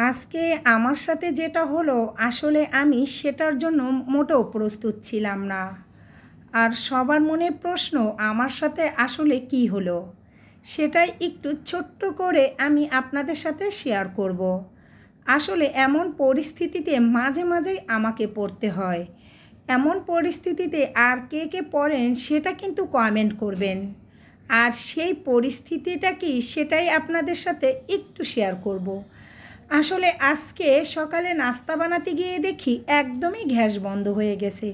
আজকে আমার সাথে যেটা হলো আসলে আমি সেটার জন্য মোটেও প্রস্তুত ছিলাম না। আর সবার মনে প্রশ্ন আমার সাথে আসলে কি হলো সেটাই একটু ছোট্ট করে আমি আপনাদের সাথে শেয়ার করব। আসলে এমন পরিস্থিতিতে মাঝে মাঝেই আমাকে পড়তে হয়। এমন পরিস্থিতিতে আর কে কে পড়েন সেটা কিন্তু কমেন্ট করবেন। আর সেই পরিস্থিতিটা কি সেটাই আপনাদের সাথে একটু শেয়ার করব। আসলে আজকে সকালে নাস্তা বানাতে গিয়ে দেখি একদমই গ্যাস বন্ধ হয়ে গেছে।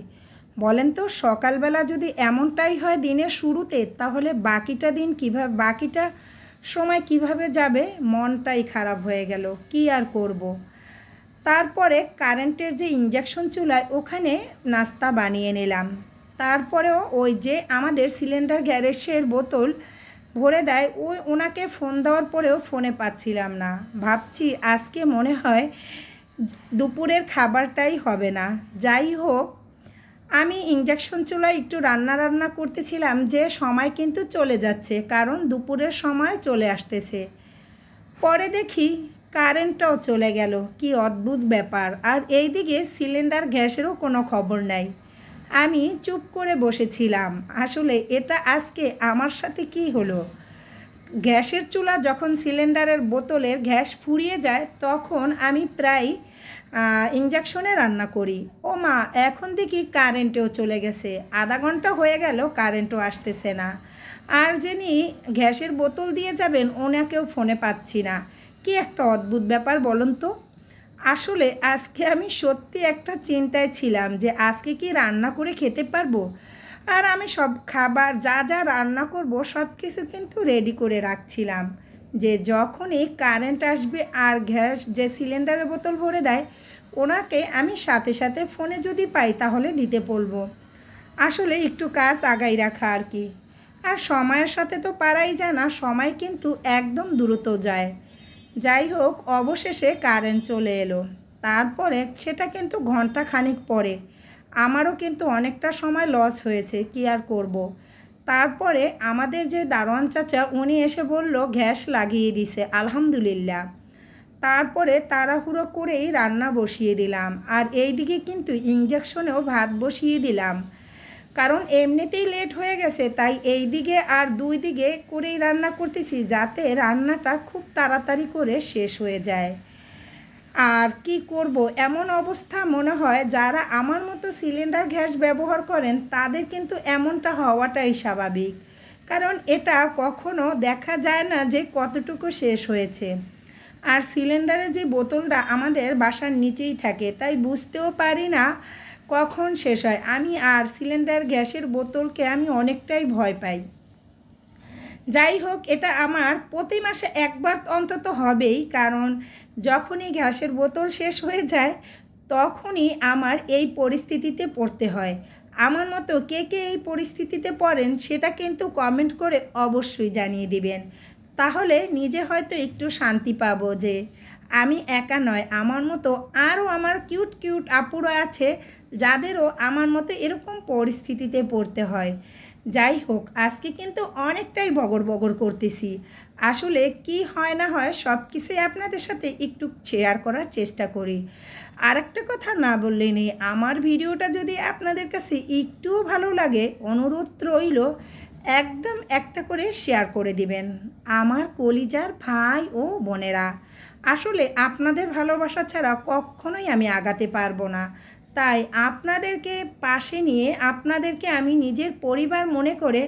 বলেন তো সকালবেলা যদি এমনটাই হয় দিনের শুরুতে, তাহলে বাকিটা সময় কিভাবে যাবে? মনটাই খারাপ হয়ে গেল, কি আর করব। তারপরে কারেন্টের যে ইঞ্জেকশন চুলায় ওখানে নাস্তা বানিয়ে নিলাম। তারপরেও ওই যে আমাদের সিলিন্ডার গ্যাসের বোতল ভরে দেয়, ওনাকে ফোন দেওয়ার পরেও ফোনে পাচ্ছিলাম না। ভাবছি আজকে মনে হয় দুপুরের খাবারটাই হবে না। যাই হোক, আমি ইঞ্জেকশন চুলায় একটু রান্না করতেছিলাম, যে সময় কিন্তু চলে যাচ্ছে, কারণ দুপুরের সময় চলে আসতেছে। পরে দেখি কারেন্টটাও চলে গেল, কি অদ্ভুত ব্যাপার। আর এইদিকে সিলিন্ডার গ্যাসেরও কোনো খবর নাই। আমি চুপ করে বসেছিলাম। আসলে এটা আজকে আমার সাথে কি হলো? গ্যাসের চুলা যখন সিলিন্ডারের বোতলের গ্যাস ফুরিয়ে যায়, তখন আমি প্রায় ইঞ্জেকশনে রান্না করি। ও মা, এখন দেখি কারেন্টেও চলে গেছে। আধা ঘন্টা হয়ে গেল, কারেন্টও আসতেছে না। আর যিনি গ্যাসের বোতল দিয়ে যাবেন ওনাকেও ফোনে পাচ্ছি না। কি একটা অদ্ভুত ব্যাপার বলুন তো। আসলে আজকে আমি সত্যি একটা চিন্তায় ছিলাম যে আজকে কি রান্না করে খেতে পারবো। আর আমি সব খাবার যা যা রান্না করব সব কিছু কিন্তু রেডি করে রাখছিলাম, যে যখনই কারেন্ট আসবে আর গ্যাস যে সিলিন্ডারের বোতল ভরে দেয় ওনাকে আমি সাথে সাথে ফোনে যদি পাই তাহলে দিতে বলবো। আসলে একটু কাজ আগাই রাখা আর কি। আর সময়ের সাথে তো পারাই যায় না, সময় কিন্তু একদম দ্রুত যায়। যাই হোক, অবশেষে কারেন্ট চলে এলো। তারপরে সেটা কিন্তু ঘন্টা খানিক পরে। আমারও কিন্তু অনেকটা সময় লস হয়েছে, কি আর করব। তারপরে আমাদের যে দারোয়ান চাচা উনি এসে বলল গ্যাস লাগিয়ে দিছে, আলহামদুলিল্লাহ। তারপরে তাড়াহুড়ো করেই রান্না বসিয়ে দিলাম। আর এই দিকে কিন্তু ইঞ্জেকশনেও ভাত বসিয়ে দিলাম, কারণ এমনিতেই লেট হয়ে গেছে। তাই এই দিকে আর দুই দিকে করেই রান্না করতেছি, যাতে রান্নাটা খুব তাড়াতাড়ি করে শেষ হয়ে যায়। আর কি করব, এমন অবস্থা মনে হয় যারা আমার মতো সিলিন্ডার গ্যাস ব্যবহার করেন তাদের কিন্তু এমনটা হওয়াটাই স্বাভাবিক, কারণ এটা কখনো দেখা যায় না যে কতটুকু শেষ হয়েছে। আর সিলিন্ডারের যে বোতলটা আমাদের বাসার নিচেই থাকে, তাই বুঝতেও পারি না কখন শেষ হয়। আমি আর সিলিন্ডার গ্যাসের বোতলকে আমি অনেকটাই ভয় পাই। যাই হোক, এটা আমার প্রতি মাসে একবার অন্তত হবেই, কারণ যখনই গ্যাসের বোতল শেষ হয়ে যায় তখনই আমার এই পরিস্থিতিতে পড়তে হয়। আমার মতো কে কে এই পরিস্থিতিতে পড়েন সেটা কিন্তু কমেন্ট করে অবশ্যই জানিয়ে দিবেন। তাহলে নিজে হয়তো একটু শান্তি পাবো যে আমি একা নয়, আমার মতো আরও আমার কিউট কিউট আপুরা আছে যাদেরও আমার মতো এরকম পরিস্থিতিতে পড়তে হয়। যাই হোক, আজকে কিন্তু অনেকটাই বগর করতেছি। আসলে কি হয় না হয় সব কিছুই আপনাদের সাথে একটু শেয়ার করার চেষ্টা করি। আর একটা কথা না বললেই নেই, আমার ভিডিওটা যদি আপনাদের কাছে একটুও ভালো লাগে, অনুরোধ রইল একদম একটা করে শেয়ার করে দিবেন আমার কলিজার ভাই ও বোনেরা। আসলে আপনাদের ভালোবাসা ছাড়া কখনোই আমি আগাতে পারবো না। তাই আপনাদেরকে পাশে নিয়ে আপনাদেরকে আমি নিজের পরিবার মনে করে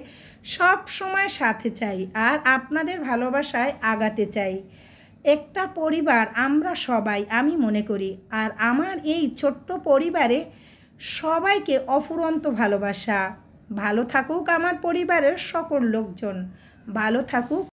সব সময় সাথে চাই, আর আপনাদের ভালোবাসায় আগাতে চাই। একটা পরিবার আমরা সবাই, আমি মনে করি। আর আমার এই ছোট্ট পরিবারে সবাইকে অফুরন্ত ভালোবাসা। ভালো থাকুক আমার পরিবারের সকল লোকজন, ভালো থাকুক।